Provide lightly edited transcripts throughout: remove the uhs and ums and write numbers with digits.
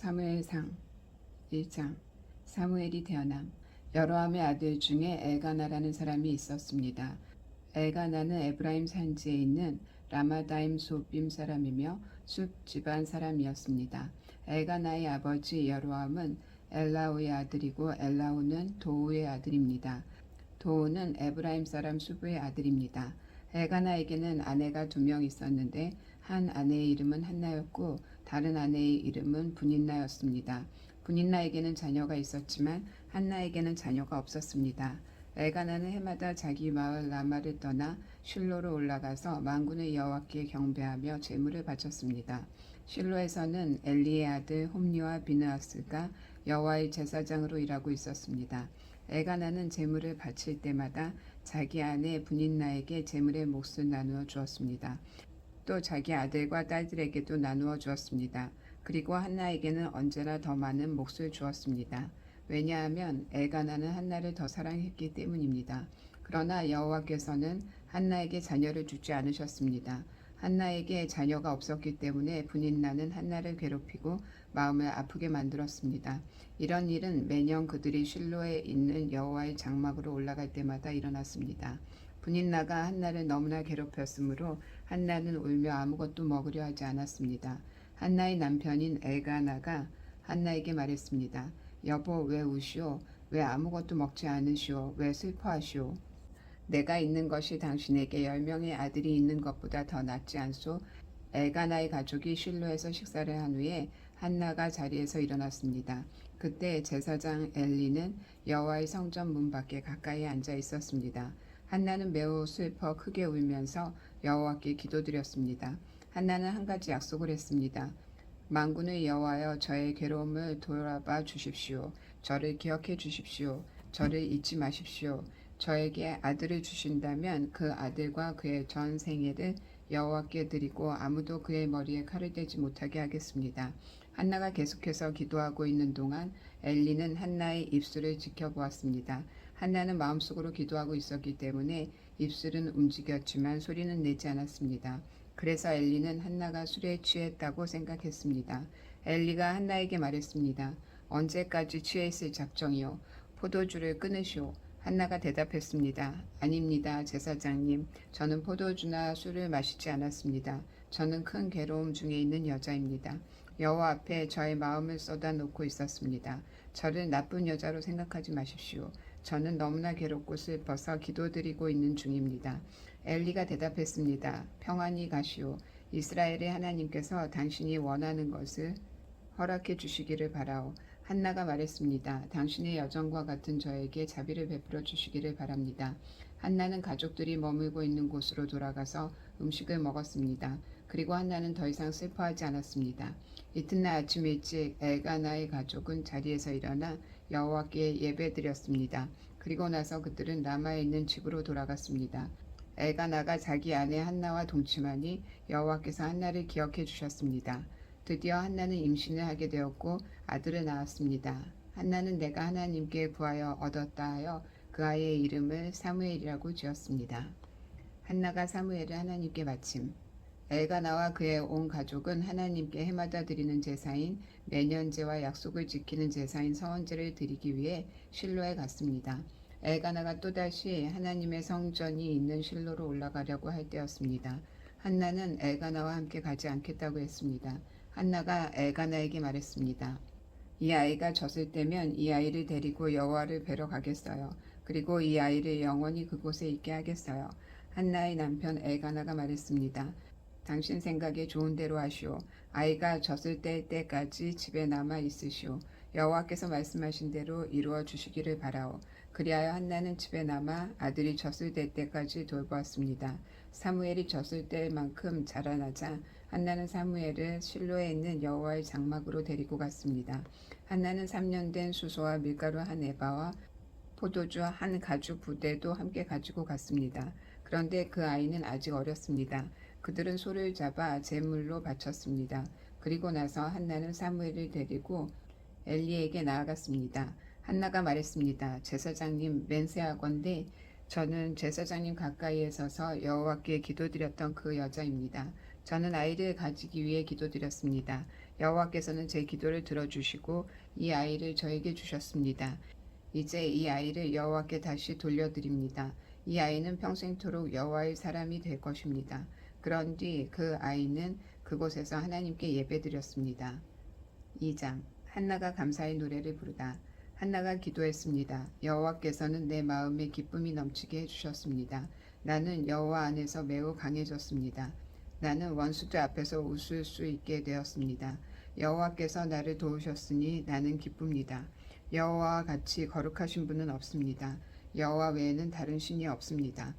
사무엘상 1장. 사무엘이 태어남. 여로함의 아들 중에 엘가나라는 사람이 있었습니다. 엘가나는 에브라임 산지에 있는 라마다임 소빔 사람이며 숲 집안 사람이었습니다. 엘가나의 아버지 여로함은 엘라우의 아들이고 엘라우는 도우의 아들입니다. 도우는 에브라임 사람 수브의 아들입니다. 엘가나에게는 아내가 2명 있었는데 한 아내의 이름은 한나였고 다른 아내의 이름은 분인나였습니다. 분인나에게는 자녀가 있었지만 한나에게는 자녀가 없었습니다. 엘가나는 해마다 자기 마을 라마를 떠나 실로로 올라가서 만군의 여호와께 경배하며 제물을 바쳤습니다. 실로에서는 엘리의 아들 홈리와 비느하스가 여호와의 제사장으로 일하고 있었습니다. 엘가나는 제물을 바칠 때마다 자기 아내 분인나에게 제물의 몫을 나누어 주었습니다. 또 자기 아들과 딸들에게도 나누어 주었습니다. 그리고 한나에게는 언제나 더 많은 몫을 주었습니다. 왜냐하면 엘가나는 한나를 더 사랑했기 때문입니다. 그러나 여호와께서는 한나에게 자녀를 주지 않으셨습니다. 한나에게 자녀가 없었기 때문에 분인나는 한나를 괴롭히고 마음을 아프게 만들었습니다. 이런 일은 매년 그들이 실로에 있는 여호와의 장막으로 올라갈 때마다 일어났습니다. 분인나가 한나를 너무나 괴롭혔으므로 한나는 울며 아무것도 먹으려 하지 않았습니다. 한나의 남편인 엘가나가 한나에게 말했습니다. 여보, 왜 우시오? 왜 아무것도 먹지 않으시오? 왜 슬퍼하시오? 내가 있는 것이 당신에게 10명의 아들이 있는 것보다 더 낫지 않소? 엘가나의 가족이 실로에서 식사를 한 후에 한나가 자리에서 일어났습니다. 그때 제사장 엘리는 여호와의 성전 문 밖에 가까이 앉아 있었습니다. 한나는 매우 슬퍼 크게 울면서 여호와께 기도드렸습니다. 한나는 한 가지 약속을 했습니다. 만군의 여호와여, 저의 괴로움을 돌아봐 주십시오. 저를 기억해 주십시오. 저를 잊지 마십시오. 저에게 아들을 주신다면 그 아들과 그의 전 생애를 여호와께 드리고 아무도 그의 머리에 칼을 대지 못하게 하겠습니다. 한나가 계속해서 기도하고 있는 동안 엘리는 한나의 입술을 지켜보았습니다. 한나는 마음속으로 기도하고 있었기 때문에 입술은 움직였지만 소리는 내지 않았습니다. 그래서 엘리는 한나가 술에 취했다고 생각했습니다. 엘리가 한나에게 말했습니다. 언제까지 취해 있을 작정이요? 포도주를 끊으시오. 한나가 대답했습니다. 아닙니다, 제사장님. 저는 포도주나 술을 마시지 않았습니다. 저는 큰 괴로움 중에 있는 여자입니다. 여호와 앞에 저의 마음을 쏟아놓고 있었습니다. 저를 나쁜 여자로 생각하지 마십시오. 저는 너무나 괴롭고 슬퍼서 기도드리고 있는 중입니다. 엘리가 대답했습니다. 평안히 가시오. 이스라엘의 하나님께서 당신이 원하는 것을 허락해 주시기를 바라오. 한나가 말했습니다. 당신의 여정과 같은 저에게 자비를 베풀어 주시기를 바랍니다. 한나는 가족들이 머물고 있는 곳으로 돌아가서 음식을 먹었습니다. 그리고 한나는 더 이상 슬퍼하지 않았습니다. 이튿날 아침 일찍 엘가나의 가족은 자리에서 일어나 여호와께 예배드렸습니다. 그리고 나서 그들은 라마에 있는 집으로 돌아갔습니다. 엘가나가 자기 아내 한나와 동침하니 여호와께서 한나를 기억해 주셨습니다. 드디어 한나는 임신을 하게 되었고 아들을 낳았습니다. 한나는 내가 하나님께 구하여 얻었다 하여 그 아이의 이름을 사무엘이라고 지었습니다. 한나가 사무엘을 하나님께 바침. 엘가나와 그의 온 가족은 하나님께 해마다 드리는 제사인 매년제와 약속을 지키는 제사인 서원제를 드리기 위해 실로에 갔습니다. 엘가나가 또다시 하나님의 성전이 있는 실로로 올라가려고 할 때였습니다. 한나는 엘가나와 함께 가지 않겠다고 했습니다. 한나가 엘가나에게 말했습니다. 이 아이가 젖을 때면 이 아이를 데리고 여호와를 뵈러 가겠어요. 그리고 이 아이를 영원히 그곳에 있게 하겠어요. 한나의 남편 엘가나가 말했습니다. 당신 생각에 좋은 대로 하시오. 아이가 젖을 뗄 때까지 집에 남아 있으시오. 여호와께서 말씀하신 대로 이루어 주시기를 바라오. 그리하여 한나는 집에 남아 아들이 젖을 뗄 때까지 돌보았습니다. 사무엘이 젖을 뗄 만큼 자라나자 한나는 사무엘을 실로에 있는 여호와의 장막으로 데리고 갔습니다. 한나는 3년 된 수소와 밀가루 한 에바와 포도주 한 가죽 부대도 함께 가지고 갔습니다. 그런데 그 아이는 아직 어렸습니다. 그들은 소를 잡아 제물로 바쳤습니다. 그리고 나서 한나는 사무엘을 데리고 엘리에게 나아갔습니다. 한나가 말했습니다. 제사장님, 맹세하건대 저는 제사장님 가까이에 서서 여호와께 기도드렸던 그 여자입니다. 저는 아이를 가지기 위해 기도드렸습니다. 여호와께서는 제 기도를 들어주시고 이 아이를 저에게 주셨습니다. 이제 이 아이를 여호와께 다시 돌려드립니다. 이 아이는 평생토록 여호와의 사람이 될 것입니다. 그런 뒤 그 아이는 그곳에서 하나님께 예배드렸습니다. 2장 한나가 감사의 노래를 부르다. 한나가 기도했습니다. 여호와께서는 내 마음에 기쁨이 넘치게 해주셨습니다. 나는 여호와 안에서 매우 강해졌습니다. 나는 원수들 앞에서 웃을 수 있게 되었습니다. 여호와께서 나를 도우셨으니 나는 기쁩니다. 여호와와 같이 거룩하신 분은 없습니다. 여호와 외에는 다른 신이 없습니다.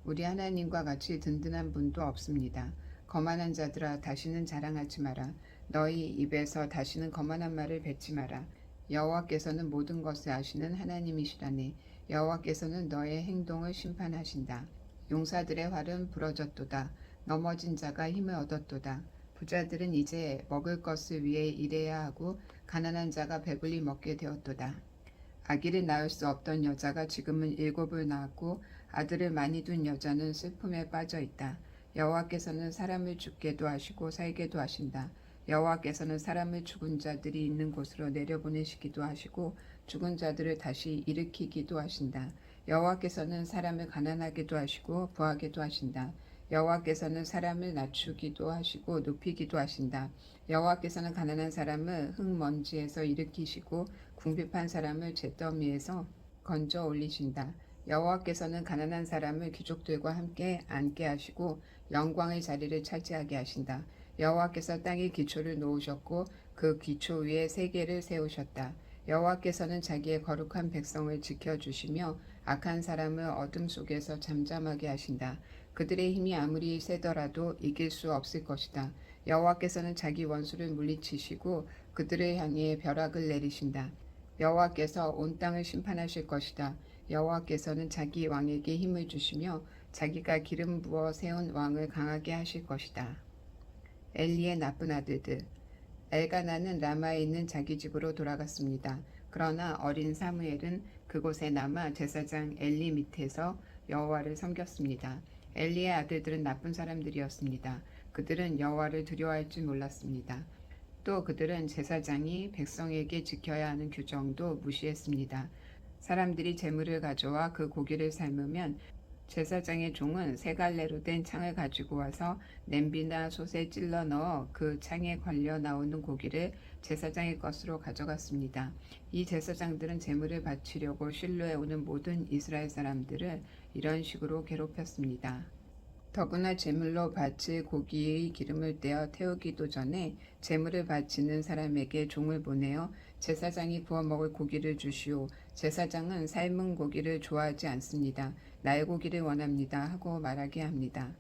우리 하나님과 같이 든든한 분도 없습니다. 거만한 자들아 다시는 자랑하지 마라. 너희 입에서 다시는 거만한 말을 뱉지 마라. 여호와께서는 모든 것을 아시는 하나님이시라네. 여호와께서는 너의 행동을 심판하신다. 용사들의 활은 부러졌도다. 넘어진 자가 힘을 얻었도다. 부자들은 이제 먹을 것을 위해 일해야 하고 가난한 자가 배불리 먹게 되었도다. 아기를 낳을 수 없던 여자가 지금은 7을 낳았고 아들을 많이 둔 여자는 슬픔에 빠져 있다. 여호와께서는 사람을 죽게도 하시고 살게도 하신다. 여호와께서는 사람을 죽은 자들이 있는 곳으로 내려보내시기도 하시고 죽은 자들을 다시 일으키기도 하신다. 여호와께서는 사람을 가난하게도 하시고 부하게도 하신다. 여호와께서는 사람을 낮추기도 하시고 높이기도 하신다. 여호와께서는 가난한 사람을 흙먼지에서 일으키시고 궁핍한 사람을 잿더미에서 건져 올리신다. 여호와께서는 가난한 사람을 귀족들과 함께 앉게 하시고 영광의 자리를 차지하게 하신다. 여호와께서 땅의 기초를 놓으셨고 그 기초 위에 세계를 세우셨다. 여호와께서는 자기의 거룩한 백성을 지켜주시며 악한 사람을 어둠 속에서 잠잠하게 하신다. 그들의 힘이 아무리 세더라도 이길 수 없을 것이다. 여호와께서는 자기 원수를 물리치시고 그들을 향해 벼락을 내리신다. 여호와께서 온 땅을 심판하실 것이다. 여호와께서는 자기 왕에게 힘을 주시며 자기가 기름 부어 세운 왕을 강하게 하실 것이다. 엘리의 나쁜 아들들. 엘가나는 라마에 있는 자기 집으로 돌아갔습니다. 그러나 어린 사무엘은 그곳에 남아 제사장 엘리 밑에서 여호와를 섬겼습니다. 엘리의 아들들은 나쁜 사람들이었습니다. 그들은 여호와를 두려워할 줄 몰랐습니다. 또 그들은 제사장이 백성에게 지켜야 하는 규정도 무시했습니다. 사람들이 제물을 가져와 그 고기를 삶으면 제사장의 종은 세 갈래로 된 창을 가지고 와서 냄비나 솥에 찔러 넣어 그 창에 걸려 나오는 고기를 제사장의 것으로 가져갔습니다. 이 제사장들은 제물을 바치려고 실로에 오는 모든 이스라엘 사람들을 이런 식으로 괴롭혔습니다. 더구나 제물로 바칠 고기의 기름을 떼어 태우기도 전에 제물을 바치는 사람에게 종을 보내어 제사장이 구워 먹을 고기를 주시오. 제사장은 삶은 고기를 좋아하지 않습니다. 날고기를 원합니다 하고 말하게 합니다.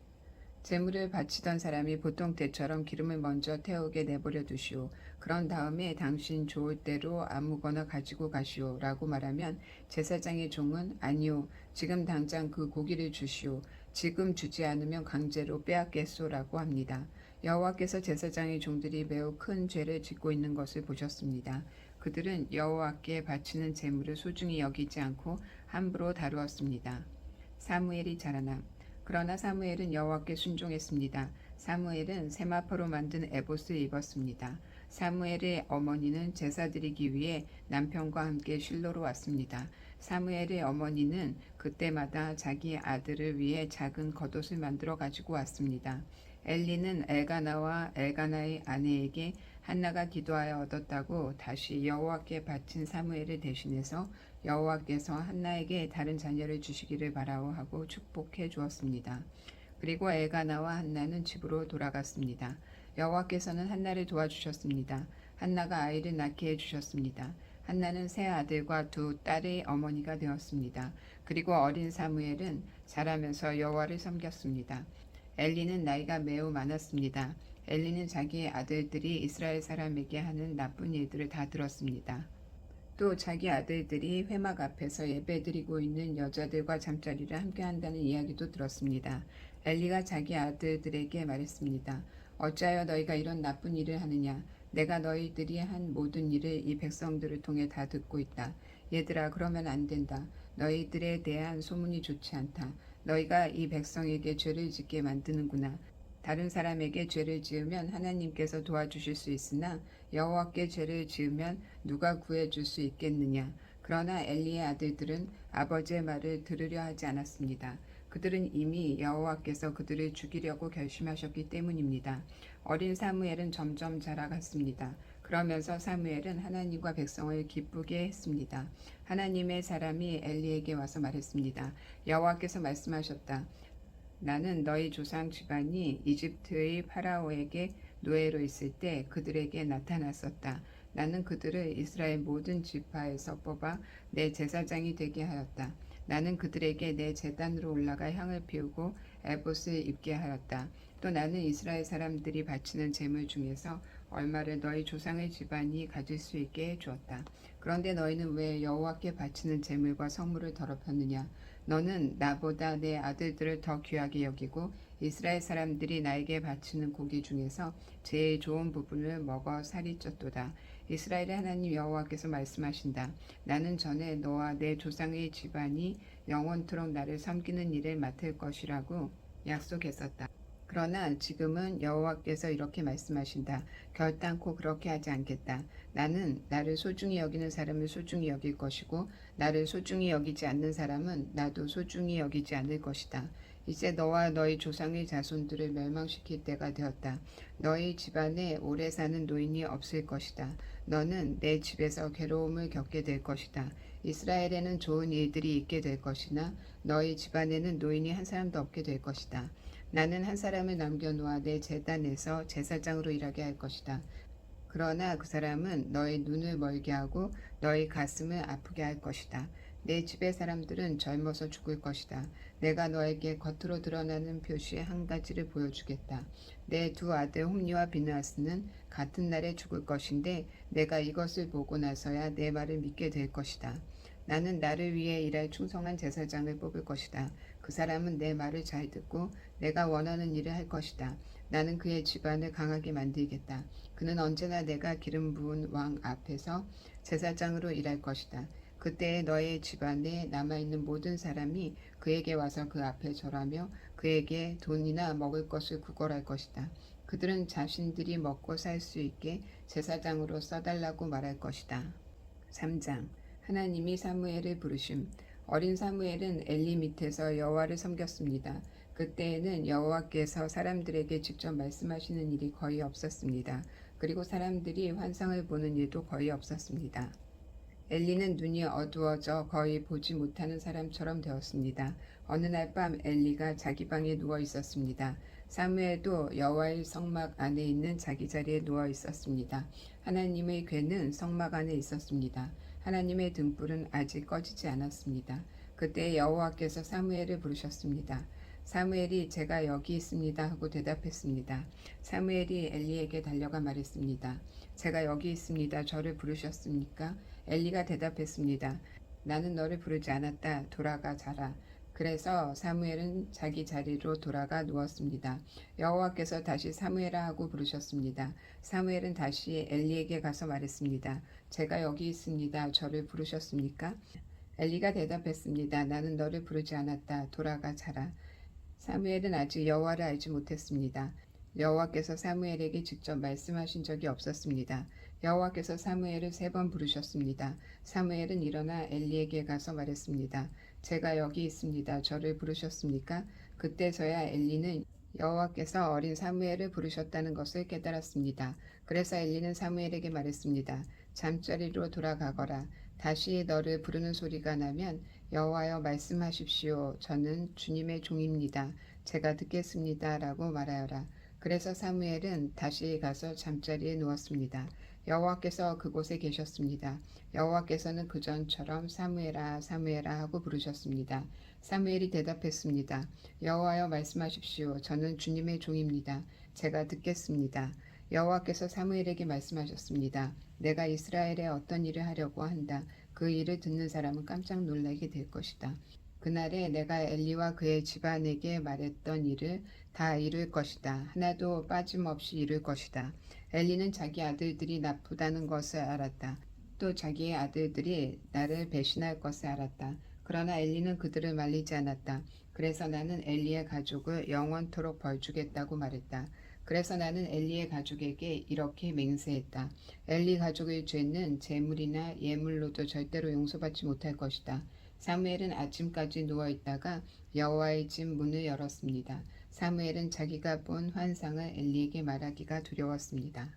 제물을 바치던 사람이 보통 때처럼 기름을 먼저 태우게 내버려 두시오. 그런 다음에 당신 좋을 대로 아무거나 가지고 가시오 라고 말하면 제사장의 종은 아니요, 지금 당장 그 고기를 주시오. 지금 주지 않으면 강제로 빼앗겠소 라고 합니다. 여호와께서 제사장의 종들이 매우 큰 죄를 짓고 있는 것을 보셨습니다. 그들은 여호와께 바치는 제물을 소중히 여기지 않고 함부로 다루었습니다. 사무엘이 자라남. 그러나 사무엘은 여호와께 순종했습니다. 사무엘은 세마포로 만든 에봇을 입었습니다. 사무엘의 어머니는 제사 드리기 위해 남편과 함께 실로로 왔습니다. 사무엘의 어머니는 그때마다 자기 아들을 위해 작은 겉옷을 만들어 가지고 왔습니다. 엘리는 엘가나와 엘가나의 아내에게 한나가 기도하여 얻었다고 다시 여호와께 바친 사무엘을 대신해서 여호와께서 한나에게 다른 자녀를 주시기를 바라오 하고 축복해 주었습니다. 그리고 엘가나와 한나는 집으로 돌아갔습니다. 여호와께서는 한나를 도와주셨습니다. 한나가 아이를 낳게 해주셨습니다. 한나는 세 아들과 두 딸의 어머니가 되었습니다. 그리고 어린 사무엘은 자라면서 여호와를 섬겼습니다. 엘리는 나이가 매우 많았습니다. 엘리는 자기의 아들들이 이스라엘 사람에게 하는 나쁜 일들을 다 들었습니다. 또 자기 아들들이 회막 앞에서 예배드리고 있는 여자들과 잠자리를 함께 한다는 이야기도 들었습니다. 엘리가 자기 아들들에게 말했습니다. 어찌하여 너희가 이런 나쁜 일을 하느냐? 내가 너희들이 한 모든 일을 이 백성들을 통해 다 듣고 있다. 얘들아, 그러면 안 된다. 너희들에 대한 소문이 좋지 않다. 너희가 이 백성에게 죄를 짓게 만드는구나. 다른 사람에게 죄를 지으면 하나님께서 도와주실 수 있으나 여호와께 죄를 지으면 누가 구해줄 수 있겠느냐. 그러나 엘리의 아들들은 아버지의 말을 들으려 하지 않았습니다. 그들은 이미 여호와께서 그들을 죽이려고 결심하셨기 때문입니다. 어린 사무엘은 점점 자라갔습니다. 그러면서 사무엘은 하나님과 백성을 기쁘게 했습니다. 하나님의 사람이 엘리에게 와서 말했습니다. 여호와께서 말씀하셨다. 나는 너희 조상 집안이 이집트의 파라오에게 노예로 있을 때 그들에게 나타났었다. 나는 그들을 이스라엘 모든 지파에서 뽑아 내 제사장이 되게 하였다. 나는 그들에게 내 제단으로 올라가 향을 피우고 에봇을 입게 하였다. 또 나는 이스라엘 사람들이 바치는 제물 중에서 얼마를 너희 조상의 집안이 가질 수 있게 해주었다. 그런데 너희는 왜 여호와께 바치는 제물과 성물을 더럽혔느냐? 너는 나보다 내 아들들을 더 귀하게 여기고 이스라엘 사람들이 나에게 바치는 고기 중에서 제일 좋은 부분을 먹어 살이 쪘도다. 이스라엘의 하나님 여호와께서 말씀하신다. 나는 전에 너와 내 조상의 집안이 영원토록 나를 섬기는 일을 맡을 것이라고 약속했었다. 그러나 지금은 여호와께서 이렇게 말씀하신다. 결단코 그렇게 하지 않겠다. 나는 나를 소중히 여기는 사람을 소중히 여길 것이고 나를 소중히 여기지 않는 사람은 나도 소중히 여기지 않을 것이다. 이제 너와 너희 조상의 자손들을 멸망시킬 때가 되었다. 너희 집안에 오래 사는 노인이 없을 것이다. 너는 내 집에서 괴로움을 겪게 될 것이다. 이스라엘에는 좋은 일들이 있게 될 것이나 너희 집안에는 노인이 한 사람도 없게 될 것이다. 나는 한 사람을 남겨놓아 내 제단에서 제사장으로 일하게 할 것이다. 그러나 그 사람은 너의 눈을 멀게 하고 너의 가슴을 아프게 할 것이다. 내 집의 사람들은 젊어서 죽을 것이다. 내가 너에게 겉으로 드러나는 표시의 한 가지를 보여주겠다. 내 두 아들 홈리와 비느하스는 같은 날에 죽을 것인데 내가 이것을 보고 나서야 내 말을 믿게 될 것이다. 나는 나를 위해 일할 충성한 제사장을 뽑을 것이다. 그 사람은 내 말을 잘 듣고 내가 원하는 일을 할 것이다. 나는 그의 집안을 강하게 만들겠다. 그는 언제나 내가 기름 부은 왕 앞에서 제사장으로 일할 것이다. 그때 너의 집안에 남아있는 모든 사람이 그에게 와서 그 앞에 절하며 그에게 돈이나 먹을 것을 구걸할 것이다. 그들은 자신들이 먹고 살 수 있게 제사장으로 써달라고 말할 것이다. 3장 하나님이 사무엘을 부르심. 어린 사무엘은 엘리 밑에서 여호와를 섬겼습니다. 그때에는 여호와께서 사람들에게 직접 말씀하시는 일이 거의 없었습니다. 그리고 사람들이 환상을 보는 일도 거의 없었습니다. 엘리는 눈이 어두워져 거의 보지 못하는 사람처럼 되었습니다. 어느 날 밤 엘리가 자기 방에 누워 있었습니다. 사무엘도 여호와의 성막 안에 있는 자기 자리에 누워 있었습니다. 하나님의 궤는 성막 안에 있었습니다. 하나님의 등불은 아직 꺼지지 않았습니다. 그때 여호와께서 사무엘을 부르셨습니다. 사무엘이 제가 여기 있습니다 하고 대답했습니다. 사무엘이 엘리에게 달려가 말했습니다. 제가 여기 있습니다. 저를 부르셨습니까? 엘리가 대답했습니다. 나는 너를 부르지 않았다. 돌아가 자라. 그래서 사무엘은 자기 자리로 돌아가 누웠습니다. 여호와께서 다시 사무엘아 하고 부르셨습니다. 사무엘은 다시 엘리에게 가서 말했습니다. 제가 여기 있습니다. 저를 부르셨습니까? 엘리가 대답했습니다. 나는 너를 부르지 않았다. 돌아가 자라. 사무엘은 아직 여호와를 알지 못했습니다. 여호와께서 사무엘에게 직접 말씀하신 적이 없었습니다. 여호와께서 사무엘을 3번 부르셨습니다. 사무엘은 일어나 엘리에게 가서 말했습니다. 제가 여기 있습니다. 저를 부르셨습니까? 그때서야 엘리는 여호와께서 어린 사무엘을 부르셨다는 것을 깨달았습니다. 그래서 엘리는 사무엘에게 말했습니다. 잠자리로 돌아가거라. 다시 너를 부르는 소리가 나면 여호와여 말씀하십시오. 저는 주님의 종입니다. 제가 듣겠습니다. 라고 말하여라. 그래서 사무엘은 다시 가서 잠자리에 누웠습니다. 여호와께서 그곳에 계셨습니다. 여호와께서는 그전처럼 사무엘아 사무엘아 하고 부르셨습니다. 사무엘이 대답했습니다. 여호와여 말씀하십시오. 저는 주님의 종입니다. 제가 듣겠습니다. 여호와께서 사무엘에게 말씀하셨습니다. 내가 이스라엘에 어떤 일을 하려고 한다. 그 일을 듣는 사람은 깜짝 놀라게 될 것이다. 그날에 내가 엘리와 그의 집안에게 말했던 일을 다 이룰 것이다. 하나도 빠짐없이 이룰 것이다. 엘리는 자기 아들들이 나쁘다는 것을 알았다. 또 자기의 아들들이 나를 배신할 것을 알았다. 그러나 엘리는 그들을 말리지 않았다. 그래서 나는 엘리의 가족을 영원토록 벌주겠다고 말했다. 그래서 나는 엘리의 가족에게 이렇게 맹세했다. 엘리 가족의 죄는 제물이나 예물로도 절대로 용서받지 못할 것이다. 사무엘은 아침까지 누워있다가 여호와의 집 문을 열었습니다. 사무엘은 자기가 본 환상을 엘리에게 말하기가 두려웠습니다.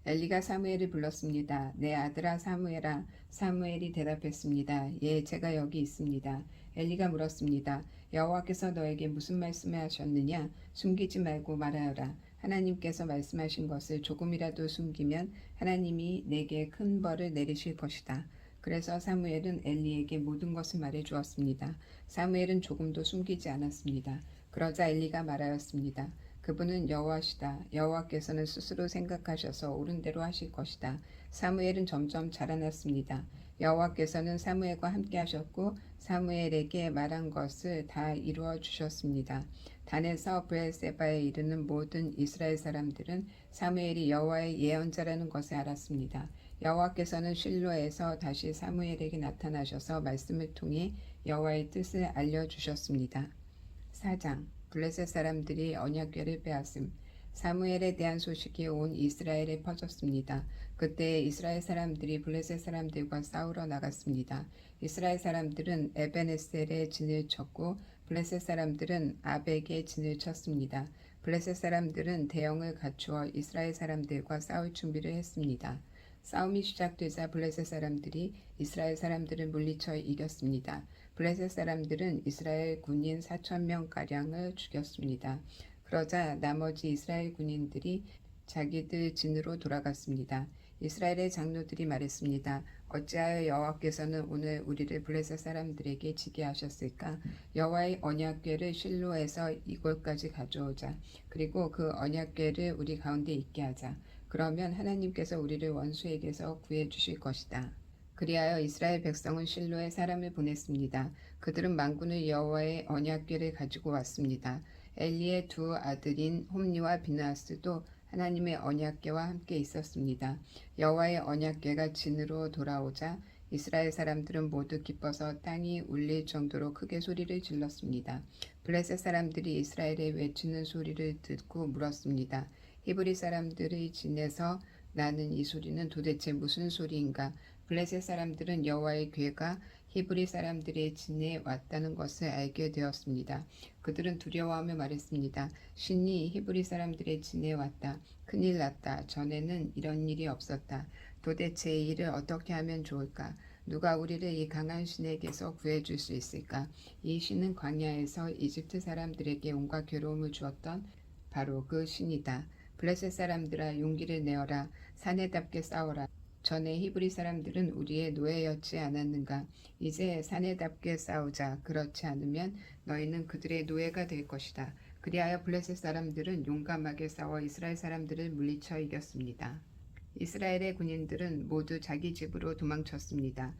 엘리가 사무엘을 불렀습니다. 내 아들아 사무엘아. 사무엘이 대답했습니다. 예, 제가 여기 있습니다. 엘리가 물었습니다. 여호와께서 너에게 무슨 말씀을 하셨느냐? 숨기지 말고 말하여라. 하나님께서 말씀하신 것을 조금이라도 숨기면 하나님이 내게 큰 벌을 내리실 것이다. 그래서 사무엘은 엘리에게 모든 것을 말해 주었습니다. 사무엘은 조금도 숨기지 않았습니다. 그러자 엘리가 말하였습니다. 그분은 여호와시다. 여호와께서는 스스로 생각하셔서 옳은 대로 하실 것이다. 사무엘은 점점 자라났습니다. 여호와께서는 사무엘과 함께 하셨고 사무엘에게 말한 것을 다 이루어 주셨습니다. 단에서 브엘세바에 이르는 모든 이스라엘 사람들은 사무엘이 여호와의 예언자라는 것을 알았습니다. 여호와께서는 실로에서 다시 사무엘에게 나타나셔서 말씀을 통해 여호와의 뜻을 알려주셨습니다. 4장 블레셋 사람들이 언약궤를 빼앗음. 사무엘에 대한 소식이 온 이스라엘에 퍼졌습니다. 그때 이스라엘 사람들이 블레셋 사람들과 싸우러 나갔습니다. 이스라엘 사람들은 에벤에셀에 진을 쳤고 블레셋 사람들은 아벡에 진을 쳤습니다. 블레셋 사람들은 대형을 갖추어 이스라엘 사람들과 싸울 준비를 했습니다. 싸움이 시작되자 블레셋 사람들이 이스라엘 사람들을 물리쳐 이겼습니다. 블레셋 사람들은 이스라엘 군인 4,000명가량을 죽였습니다. 그러자 나머지 이스라엘 군인들이 자기들 진으로 돌아갔습니다. 이스라엘의 장로들이 말했습니다. 어찌하여 여호와께서는 오늘 우리를 블레셋 사람들에게 지게 하셨을까? 여호와의 언약궤를 실로에서 이곳까지 가져오자. 그리고 그 언약궤를 우리 가운데 있게 하자. 그러면 하나님께서 우리를 원수에게서 구해 주실 것이다. 그리하여 이스라엘 백성은 실로에 사람을 보냈습니다. 그들은 만군의 여호와의 언약궤를 가지고 왔습니다. 엘리의 두 아들인 홈리와 비느하스도 하나님의 언약궤와 함께 있었습니다. 여호와의 언약궤가 진으로 돌아오자 이스라엘 사람들은 모두 기뻐서 땅이 울릴 정도로 크게 소리를 질렀습니다. 블레셋 사람들이 이스라엘의 외치는 소리를 듣고 물었습니다. 히브리 사람들의 진에서 나는 이 소리는 도대체 무슨 소리인가? 블레셋 사람들은 여호와의 궤가 히브리 사람들의 진에 왔다는 것을 알게 되었습니다. 그들은 두려워하며 말했습니다. 신이 히브리 사람들의 진에 왔다. 큰일 났다. 전에는 이런 일이 없었다. 도대체 이 일을 어떻게 하면 좋을까? 누가 우리를 이 강한 신에게서 구해줄 수 있을까? 이 신은 광야에서 이집트 사람들에게 온갖 괴로움을 주었던 바로 그 신이다. 블레셋 사람들아 용기를 내어라. 사내답게 싸워라. 전에 히브리 사람들은 우리의 노예였지 않았는가? 이제 사내답게 싸우자. 그렇지 않으면 너희는 그들의 노예가 될 것이다. 그리하여 블레셋 사람들은 용감하게 싸워 이스라엘 사람들을 물리쳐 이겼습니다. 이스라엘의 군인들은 모두 자기 집으로 도망쳤습니다.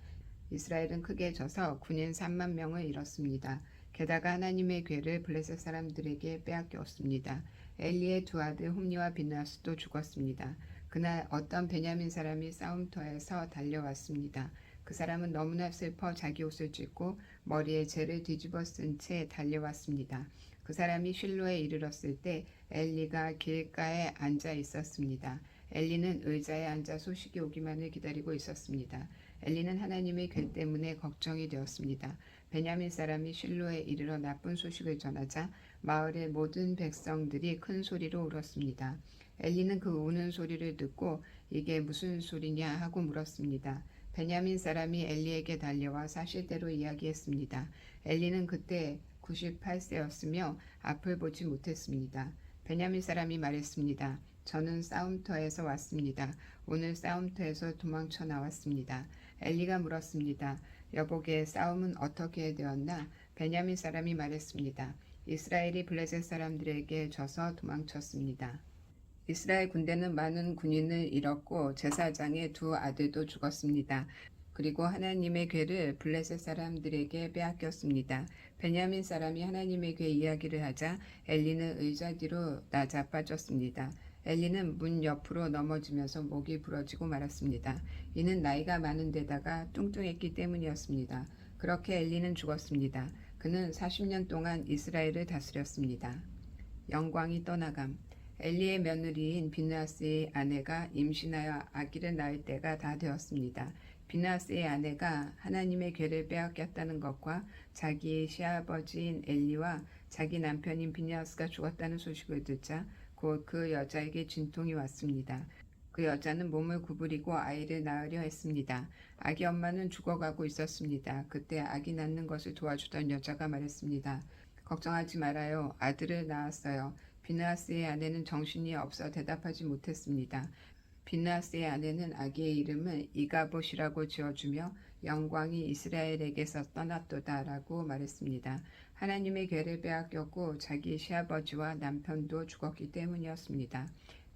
이스라엘은 크게 져서 군인 3만 명을 잃었습니다. 게다가 하나님의 궤를 블레셋 사람들에게 빼앗겼습니다. 엘리의 두 아들 홈리와 비느하스도 죽었습니다. 그날 어떤 베냐민 사람이 싸움터에서 달려왔습니다. 그 사람은 너무나 슬퍼 자기 옷을 찢고 머리에 재를 뒤집어 쓴 채 달려왔습니다. 그 사람이 실로에 이르렀을 때 엘리가 길가에 앉아 있었습니다. 엘리는 의자에 앉아 소식이 오기만을 기다리고 있었습니다. 엘리는 하나님의 궤 때문에 걱정이 되었습니다. 베냐민 사람이 실로에 이르러 나쁜 소식을 전하자 마을의 모든 백성들이 큰 소리로 울었습니다. 엘리는 그 우는 소리를 듣고 이게 무슨 소리냐 하고 물었습니다. 베냐민 사람이 엘리에게 달려와 사실대로 이야기했습니다. 엘리는 그때 98세였으며 앞을 보지 못했습니다. 베냐민 사람이 말했습니다. 저는 싸움터에서 왔습니다. 오늘 싸움터에서 도망쳐 나왔습니다. 엘리가 물었습니다. 여보게 싸움은 어떻게 되었나? 베냐민 사람이 말했습니다. 이스라엘이 블레셋 사람들에게 져서 도망쳤습니다. 이스라엘 군대는 많은 군인을 잃었고 제사장의 두 아들도 죽었습니다. 그리고 하나님의 궤를 블레셋 사람들에게 빼앗겼습니다. 베냐민 사람이 하나님의 궤 이야기를 하자 엘리는 의자 뒤로 나자빠졌습니다. 엘리는 문 옆으로 넘어지면서 목이 부러지고 말았습니다. 이는 나이가 많은 데다가 뚱뚱했기 때문이었습니다. 그렇게 엘리는 죽었습니다. 그는 40년 동안 이스라엘을 다스렸습니다. 영광이 떠나감. 엘리의 며느리인 비느하스의 아내가 임신하여 아기를 낳을 때가 다 되었습니다. 비느하스의 아내가 하나님의 궤를 빼앗겼다는 것과 자기의 시아버지인 엘리와 자기 남편인 비느하스가 죽었다는 소식을 듣자 곧 그 여자에게 진통이 왔습니다. 그 여자는 몸을 구부리고 아이를 낳으려 했습니다. 아기 엄마는 죽어가고 있었습니다. 그때 아기 낳는 것을 도와주던 여자가 말했습니다. 걱정하지 말아요. 아들을 낳았어요. 비느하스의 아내는 정신이 없어 대답하지 못했습니다. 비느하스의 아내는 아기의 이름을 이가봇이라고 지어주며 영광이 이스라엘에게서 떠났도다라고 말했습니다. 하나님의 궤를 빼앗겼고 자기 시아버지와 남편도 죽었기 때문이었습니다.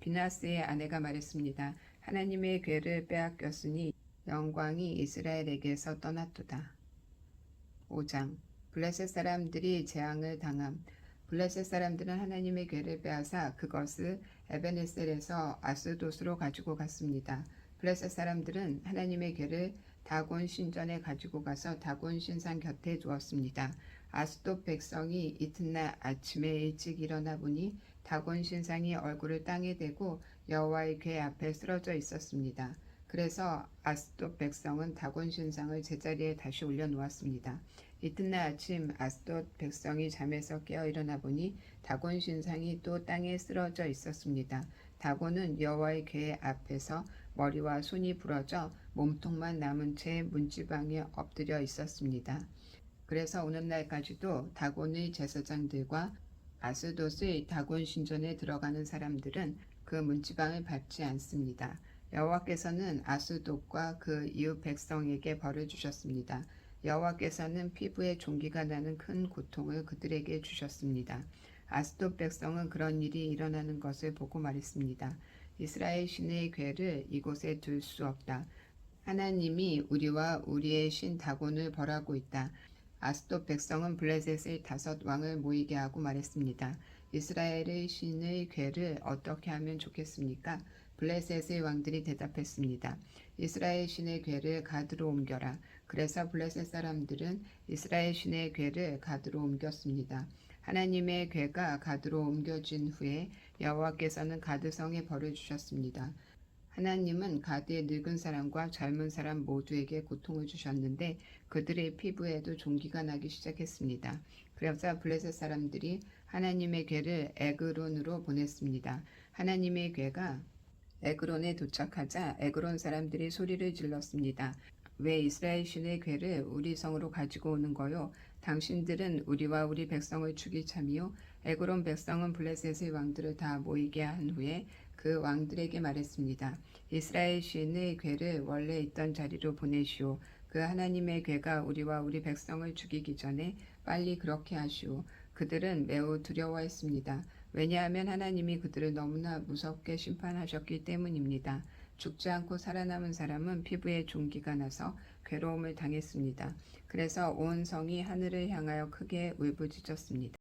비느하스의 아내가 말했습니다. 하나님의 궤를 빼앗겼으니 영광이 이스라엘에게서 떠났도다. 5장. 블레셋 사람들이 재앙을 당함. 블레셋 사람들은 하나님의 궤를 빼앗아 그것을 에베네셀에서 아스돗으로 가지고 갔습니다. 블레셋 사람들은 하나님의 궤를 다곤 신전에 가지고 가서 다곤 신상 곁에 두었습니다. 아스돗 백성이 이튿날 아침에 일찍 일어나 보니 다곤 신상이 얼굴을 땅에 대고 여호와의 궤 앞에 쓰러져 있었습니다. 그래서 아스돗 백성은 다곤 신상을 제자리에 다시 올려놓았습니다. 이튿날 아침 아스돗 백성이 잠에서 깨어 일어나 보니 다곤 신상이 또 땅에 쓰러져 있었습니다. 다곤은 여호와의 궤 앞에서 머리와 손이 부러져 몸통만 남은 채 문지방에 엎드려 있었습니다. 그래서 오늘날까지도 다곤의 제사장들과 아스돗의 다곤 신전에 들어가는 사람들은 그 문지방을 밟지 않습니다. 여호와께서는 아스돗과 그 이웃 백성에게 벌을 주셨습니다. 여호와께서는 피부에 종기가 나는 큰 고통을 그들에게 주셨습니다. 아스돗 백성은 그런 일이 일어나는 것을 보고 말했습니다. 이스라엘 신의 궤를 이곳에 둘 수 없다. 하나님이 우리와 우리의 신 다곤을 벌하고 있다. 아스돗 백성은 블레셋의 5 왕을 모이게 하고 말했습니다. 이스라엘의 신의 궤를 어떻게 하면 좋겠습니까? 블레셋의 왕들이 대답했습니다. 이스라엘 신의 궤를 가드로 옮겨라. 그래서 블레셋 사람들은 이스라엘 신의 궤를 가드로 옮겼습니다. 하나님의 궤가 가드로 옮겨진 후에 여호와께서는 가드성에 벌을 주셨습니다. 하나님은 가드의 늙은 사람과 젊은 사람 모두에게 고통을 주셨는데 그들의 피부에도 종기가 나기 시작했습니다. 그래서 블레셋 사람들이 하나님의 궤를 에그론으로 보냈습니다. 하나님의 궤가 에그론에 도착하자 에그론 사람들이 소리를 질렀습니다. 왜 이스라엘 신의 궤를 우리 성으로 가지고 오는 거요? 당신들은 우리와 우리 백성을 죽일 참이요? 에그론 백성은 블레셋의 왕들을 다 모이게 한 후에 그 왕들에게 말했습니다. 이스라엘 신의 궤를 원래 있던 자리로 보내시오. 그 하나님의 궤가 우리와 우리 백성을 죽이기 전에 빨리 그렇게 하시오. 그들은 매우 두려워했습니다. 왜냐하면 하나님이 그들을 너무나 무섭게 심판하셨기 때문입니다. 죽지 않고 살아남은 사람은 피부에 종기가 나서 괴로움을 당했습니다. 그래서 온 성이 하늘을 향하여 크게 울부짖었습니다.